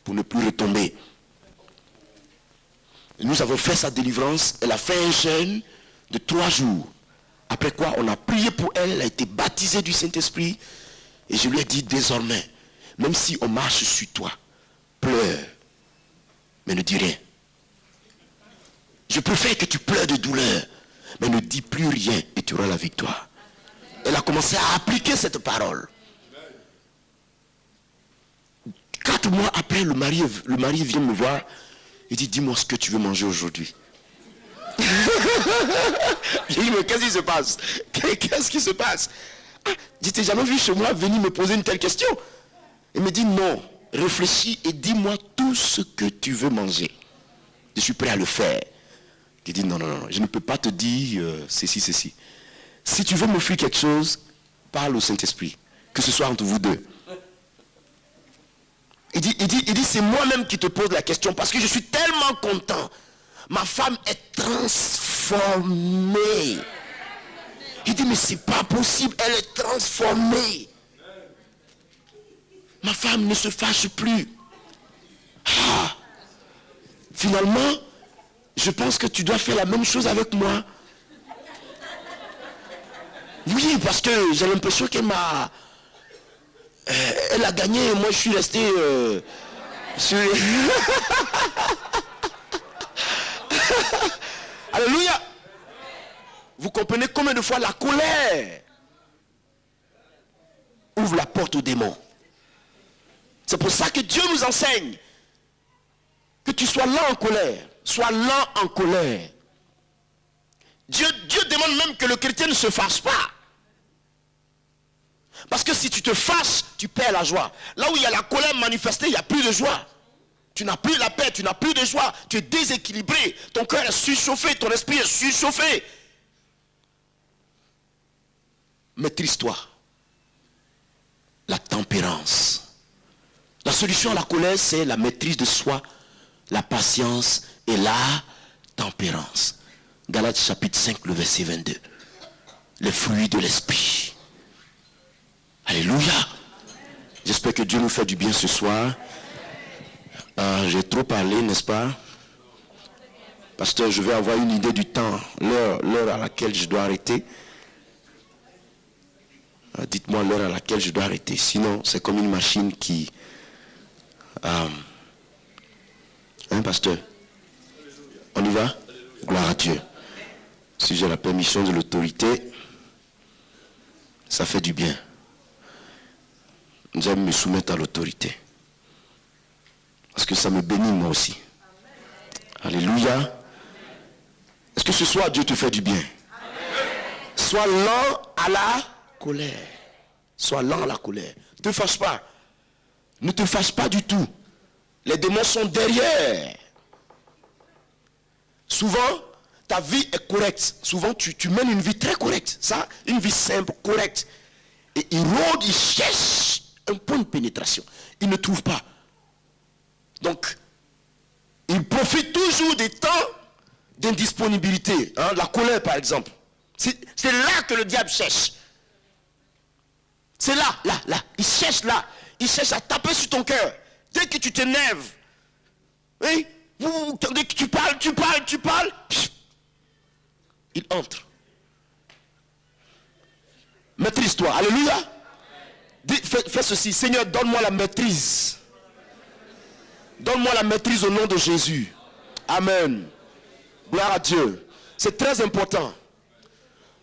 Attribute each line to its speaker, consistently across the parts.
Speaker 1: pour ne plus retomber. Nous avons fait sa délivrance. Elle a fait un jeûne de 3 jours. Après quoi, on a prié pour elle. Elle a été baptisée du Saint-Esprit. Et je lui ai dit, désormais, même si on marche sur toi, pleure, mais ne dis rien. Je préfère que tu pleures de douleur, mais ne dis plus rien et tu auras la victoire. Elle a commencé à appliquer cette parole. 4 mois après, le mari vient me voir et dit, dis-moi ce que tu veux manger aujourd'hui. J'ai dit, mais qu'est-ce qui se passe? Qu'est-ce qui se passe? Ah, je t'ai jamais vu chez moi venir me poser une telle question. Il me dit, non, réfléchis et dis-moi tout ce que tu veux manger. Je suis prêt à le faire. Il dit, non, je ne peux pas te dire ceci. Si tu veux m'offrir quelque chose, parle au Saint-Esprit. Que ce soit entre vous deux. Il dit, c'est moi-même qui te pose la question parce que je suis tellement content. Ma femme est transformée. Il dit, mais c'est pas possible, elle est transformée. Ma femme ne se fâche plus. Ah, finalement, je pense que tu dois faire la même chose avec moi. Oui, parce que j'ai l'impression qu'elle m'a... elle a gagné et moi je suis resté... Alléluia. Vous comprenez combien de fois la colère ouvre la porte aux démons. C'est pour ça que Dieu nous enseigne que tu sois lent en colère. Sois lent en colère. Dieu demande même que le chrétien ne se fâche pas. Parce que si tu te fâches, tu perds la joie. Là où il y a la colère manifestée, il n'y a plus de joie. Tu n'as plus la paix, tu n'as plus de joie. Tu es déséquilibré. Ton cœur est surchauffé, ton esprit est surchauffé. Maîtrise-toi. La tempérance. La solution à la colère, c'est la maîtrise de soi, la patience et la tempérance. Galates chapitre 5, le verset 22. Les fruits de l'esprit. Alléluia. J'espère que Dieu nous fait du bien ce soir. J'ai trop parlé, n'est-ce pas? Pasteur, je vais avoir une idée du temps, l'heure à laquelle je dois arrêter. Dites-moi l'heure à laquelle je dois arrêter. Sinon, c'est comme une machine qui... Hein, pasteur? On y va? Gloire à Dieu. Si j'ai la permission de l'autorité, ça fait du bien. J'aime me soumettre à l'autorité. Parce que ça me bénit moi aussi. Alléluia. Est-ce que ce soir Dieu te fait du bien? Sois lent à la colère. Sois lent à la colère. Ne te fâche pas. Ne te fâche pas du tout. Les démons sont derrière. Souvent, ta vie est correcte. Souvent, tu mènes une vie très correcte. Ça, une vie simple, correcte. Et il rôde, il cherche un point de pénétration. Il ne trouve pas. Donc, il profite toujours des temps d'indisponibilité. Hein, la colère, par exemple. C'est là que le diable cherche. C'est là. Il cherche là. Il cherche à taper sur ton cœur. Dès que tu t'énerves, oui, dès que tu parles, il entre. Maîtrise-toi. Alléluia. Fais ceci. Seigneur, donne-moi la maîtrise. Donne-moi la maîtrise au nom de Jésus. Amen. Gloire à Dieu. C'est très important.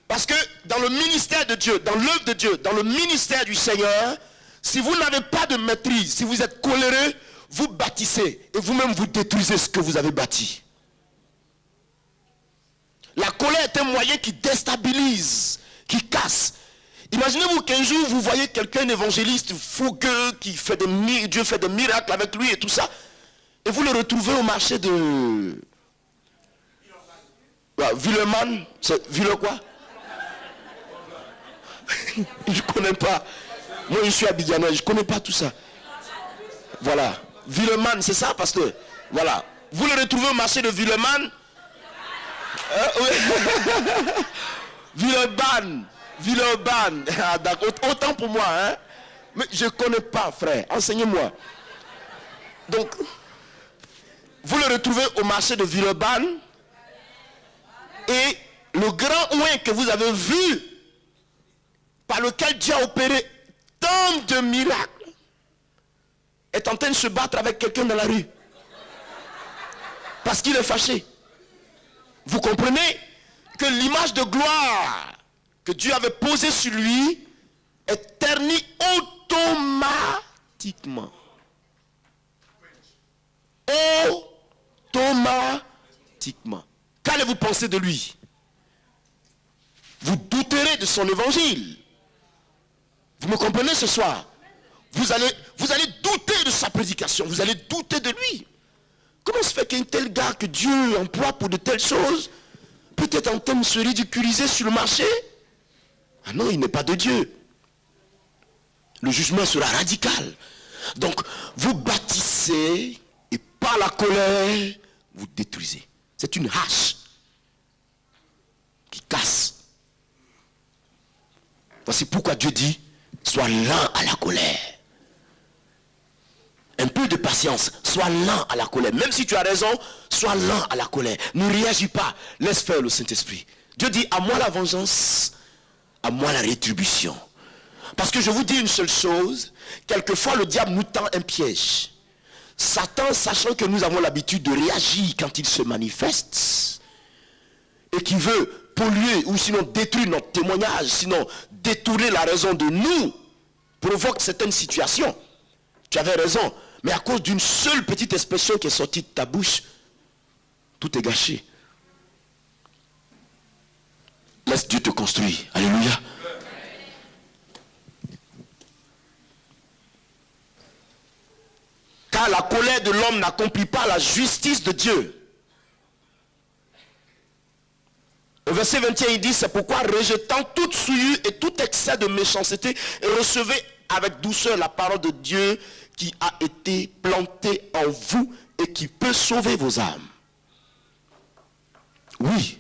Speaker 1: Parce que dans le ministère de Dieu, dans l'œuvre de Dieu, dans le ministère du Seigneur, si vous n'avez pas de maîtrise, si vous êtes coléreux, vous bâtissez et vous-même vous détruisez ce que vous avez bâti. La colère est un moyen qui déstabilise, qui casse. Imaginez-vous qu'un jour vous voyez quelqu'un évangéliste fougueux qui fait Dieu fait des miracles avec lui et tout ça, et vous le retrouvez au marché de Villeman, c'est Ville quoi? Je ne connais pas. Moi je suis abidjanais, je ne connais pas tout ça. Voilà. Villeman, c'est ça, pasteur? Voilà. Vous le retrouvez au marché de Villeman. Villeurbanne. Ah, autant pour moi, hein. Mais je ne connais pas, frère. Enseignez-moi. Donc, vous le retrouvez au marché de Villeurbanne. Et le grand oin que vous avez vu, par lequel Dieu a opéré tant de miracles, est en train de se battre avec quelqu'un dans la rue. Parce qu'il est fâché. Vous comprenez que l'image de gloire que Dieu avait posée sur lui est ternie automatiquement. Automatiquement. Qu'allez-vous penser de lui? Vous douterez de son évangile. Vous me comprenez ce soir? Vous allez douter de sa prédication. Vous allez douter de lui. Comment se fait qu'un tel gars que Dieu emploie pour de telles choses peut être en train de se ridiculiser sur le marché? Ah non, il n'est pas de Dieu. Le jugement sera radical. Donc, vous bâtissez et par la colère, vous détruisez. C'est une hache qui casse. Voici pourquoi Dieu dit, sois lent à la colère. Un peu de patience, sois lent à la colère. Même si tu as raison, sois lent à la colère. Ne réagis pas, laisse faire le Saint-Esprit. Dieu dit, à moi la vengeance, à moi la rétribution. Parce que je vous dis une seule chose, quelquefois le diable nous tend un piège. Satan, sachant que nous avons l'habitude de réagir quand il se manifeste, et qui veut polluer ou sinon détruire notre témoignage, sinon détourner la raison de nous, provoque certaines situations. Tu avais raison, mais à cause d'une seule petite expression qui est sortie de ta bouche, tout est gâché. Laisse Dieu te construire. Alléluia. Car la colère de l'homme n'accomplit pas la justice de Dieu. Au verset 21, il dit, c'est pourquoi rejetant toute souillure et tout excès de méchanceté, recevez avec douceur la parole de Dieu qui a été plantée en vous et qui peut sauver vos âmes. Oui.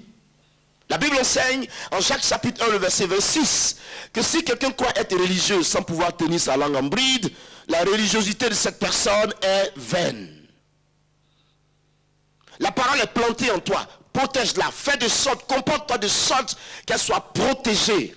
Speaker 1: La Bible enseigne en Jacques chapitre 1, le verset 26, que si quelqu'un croit être religieux sans pouvoir tenir sa langue en bride, la religiosité de cette personne est vaine. La parole est plantée en toi. Protège-la. Fais de sorte, comporte-toi de sorte qu'elle soit protégée.